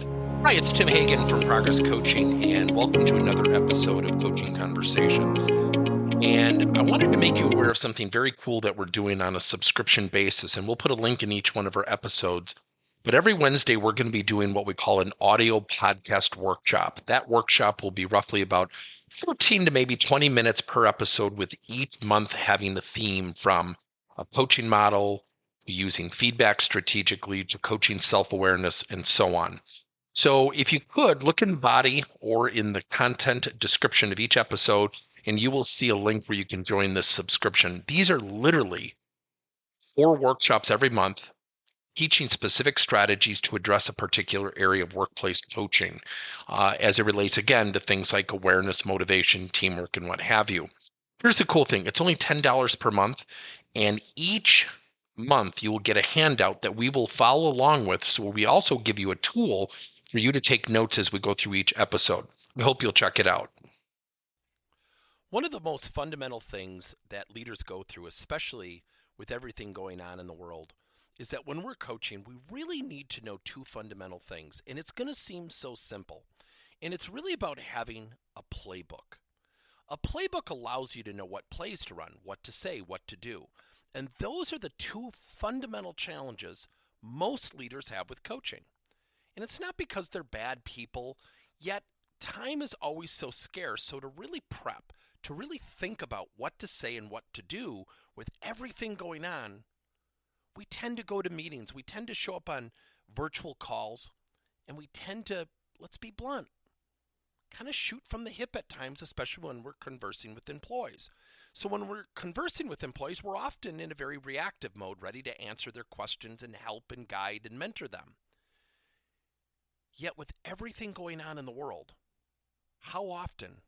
Hi, it's Tim Hagen from Progress Coaching, and welcome to another episode of Coaching Conversations. And I wanted to make you aware of something very cool that we're doing on a subscription basis, and we'll put a link in each one of our episodes. But every Wednesday, we're going to be doing what we call an audio podcast workshop. That workshop will be roughly about 14 to maybe 20 minutes per episode, with each month having a theme from a coaching model, using feedback strategically, to coaching self-awareness, and so on. So if you could look in the body or in the content description of each episode, and you will see a link where you can join this subscription. These are literally 4 workshops every month teaching specific strategies to address a particular area of workplace coaching as it relates, again, to things like awareness, motivation, teamwork, and what have you. Here's the cool thing. It's only $10 per month, and each month you will get a handout that we will follow along with. So we also give you a tool for you to take notes as we go through each episode. We hope you'll check it out. One of the most fundamental things that leaders go through, especially with everything going on in the world, is that when we're coaching, we really need to know 2 fundamental things. And it's going to seem so simple. And it's really about having a playbook. A playbook allows you to know what plays to run, what to say, what to do. And those are the 2 fundamental challenges most leaders have with coaching. And it's not because they're bad people, yet time is always so scarce. So to really prep, to really think about what to say and what to do with everything going on, we tend to go to meetings, we tend to show up on virtual calls, and we tend to, let's be blunt, kind of shoot from the hip at times, especially when we're conversing with employees. So when we're conversing with employees, we're often in a very reactive mode, ready to answer their questions and help and guide and mentor them. Yet with everything going on in the world, how often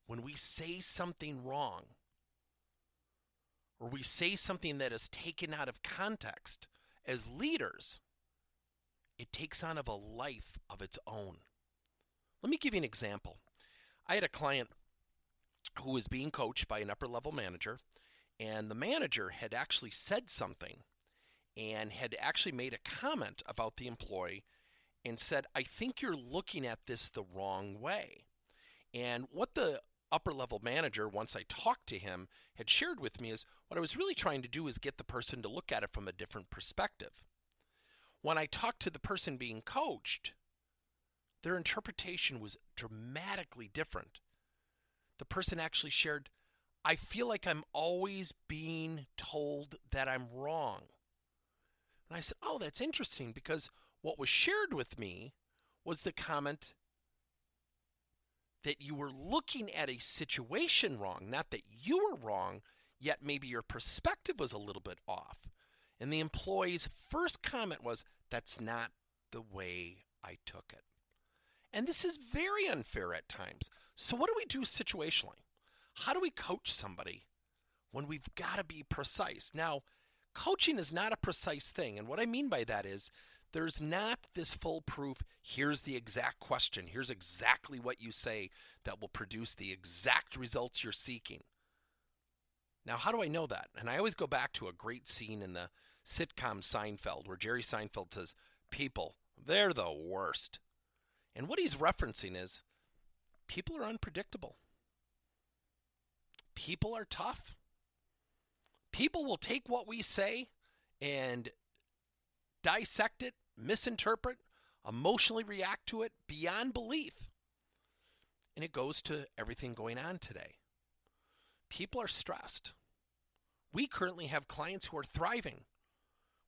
when we say something wrong, or we say something that is taken out of context, as leaders, it takes on of a life of its own. Let me give you an example. I had a client who was being coached by an upper level manager, and the manager had actually said something and had actually made a comment about the employee and said, I think you're looking at this the wrong way. And what the upper level manager, once I talked to him, had shared with me is what I was really trying to do is get the person to look at it from a different perspective. When I talked to the person being coached, their interpretation was dramatically different. The person actually shared, I feel like I'm always being told that I'm wrong. And I said, oh, that's interesting, because what was shared with me was the comment that you were looking at a situation wrong, not that you were wrong, yet maybe your perspective was a little bit off. And the employee's first comment was, that's not the way I took it. And this is very unfair at times. So what do we do situationally? How do we coach somebody when we've got to be precise? Now, coaching is not a precise thing. And what I mean by that is, there's not this foolproof, here's the exact question, here's exactly what you say that will produce the exact results you're seeking. Now, how do I know that? And I always go back to a great scene in the sitcom Seinfeld where Jerry Seinfeld says, people, they're the worst. And what he's referencing is, people are unpredictable. People are tough. People will take what we say and dissect it, misinterpret, emotionally react to it beyond belief. And it goes to everything going on today. People are stressed. We currently have clients who are thriving.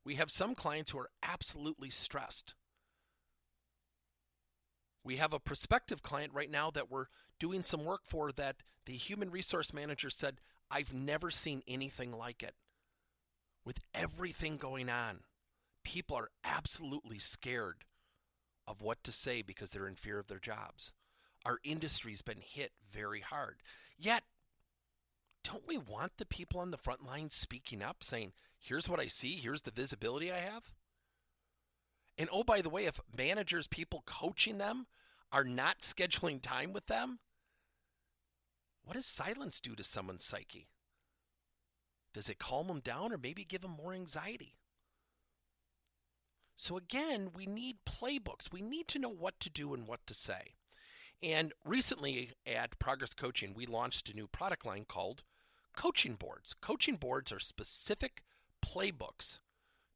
We have some clients who are absolutely stressed. We have a prospective client right now that we're doing some work for that the human resource manager said, I've never seen anything like it. With everything going on, people are absolutely scared of what to say because they're in fear of their jobs. Our industry's been hit very hard. Yet, don't we want the people on the front line speaking up, saying, here's what I see, here's the visibility I have? And oh, by the way, if managers, people coaching them, are not scheduling time with them, what does silence do to someone's psyche? Does it calm them down or maybe give them more anxiety? So again, we need playbooks. We need to know what to do and what to say. And recently at Progress Coaching, we launched a new product line called coaching boards. Coaching boards are specific playbooks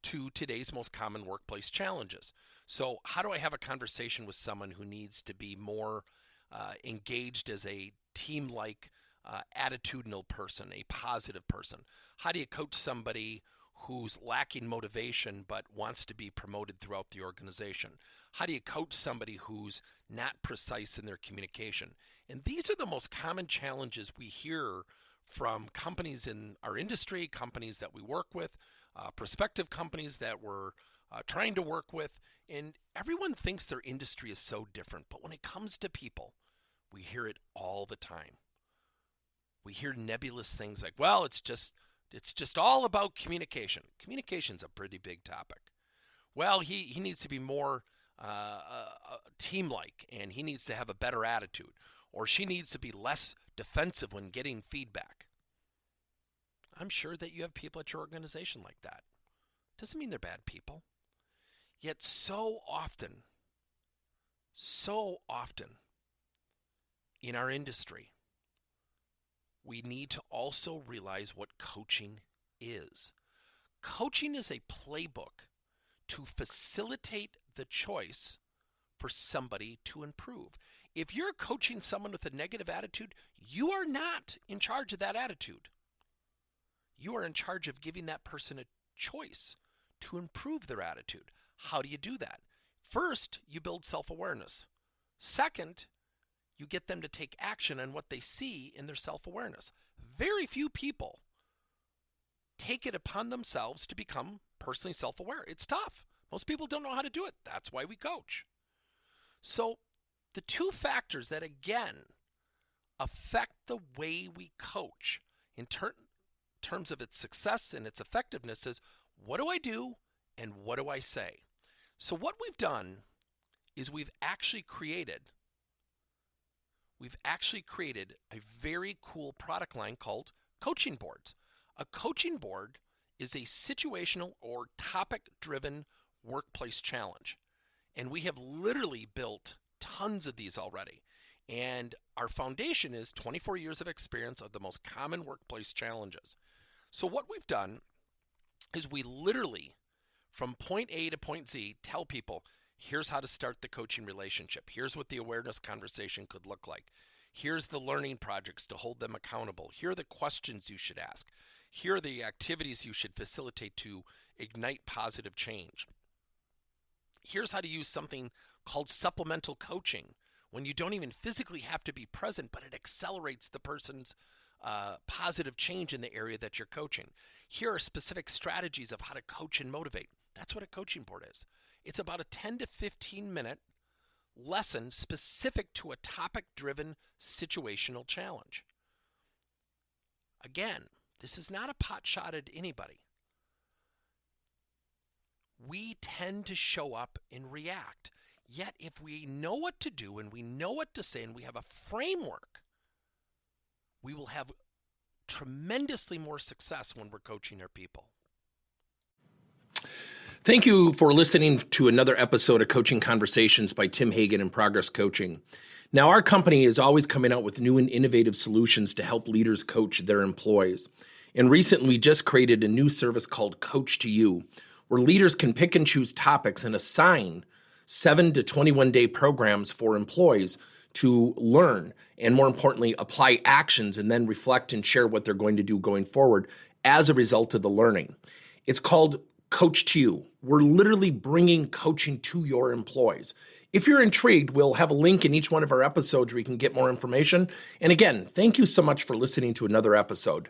to today's most common workplace challenges. So how do I have a conversation with someone who needs to be more engaged as a team-like attitudinal person, a positive person? How do you coach somebody who's lacking motivation but wants to be promoted throughout the organization? How do you coach somebody who's not precise in their communication? And these are the most common challenges we hear from companies in our industry, companies that we work with, prospective companies that we're trying to work with. And everyone thinks their industry is so different. But when it comes to people, we hear it all the time. We hear nebulous things like, well, it's just all about communication. Communication's a pretty big topic. Well, he needs to be more team-like, and he needs to have a better attitude, or she needs to be less defensive when getting feedback. I'm sure that you have people at your organization like that. Doesn't mean they're bad people. Yet so often in our industry, we need to also realize what coaching is. Coaching is a playbook to facilitate the choice for somebody to improve. If you're coaching someone with a negative attitude, you are not in charge of that attitude. You are in charge of giving that person a choice to improve their attitude. How do you do that? First, you build self-awareness. Second, you get them to take action on what they see in their self-awareness. Very few people take it upon themselves to become personally self-aware. It's tough. Most people don't know how to do it. That's why we coach. So the two factors that, again, affect the way we coach in terms of its success and its effectiveness is, what do I do and what do I say? So what we've done is we've actually created a very cool product line called coaching boards. A coaching board is a situational or topic-driven workplace challenge. And we have literally built tons of these already. And our foundation is 24 years of experience of the most common workplace challenges. So what we've done is we literally, from point A to point Z, tell people, here's how to start the coaching relationship. Here's what the awareness conversation could look like. Here's the learning projects to hold them accountable. Here are the questions you should ask. Here are the activities you should facilitate to ignite positive change. Here's how to use something called supplemental coaching, when you don't even physically have to be present, but it accelerates the person's positive change in the area that you're coaching. Here are specific strategies of how to coach and motivate. That's what a coaching board is. It's about a 10 to 15 minute lesson specific to a topic-driven situational challenge. Again, this is not a pot shot at anybody. We tend to show up and react. Yet if we know what to do and we know what to say and we have a framework, we will have tremendously more success when we're coaching our people. Thank you for listening to another episode of Coaching Conversations by Tim Hagen and Progress Coaching. Now, our company is always coming out with new and innovative solutions to help leaders coach their employees. And recently, we just created a new service called Coach to You, where leaders can pick and choose topics and assign 7 to 21 day programs for employees to learn and, more importantly, apply actions and then reflect and share what they're going to do going forward as a result of the learning. It's called Coach to You. We're literally bringing coaching to your employees. If you're intrigued, we'll have a link in each one of our episodes where you can get more information. And again, thank you so much for listening to another episode.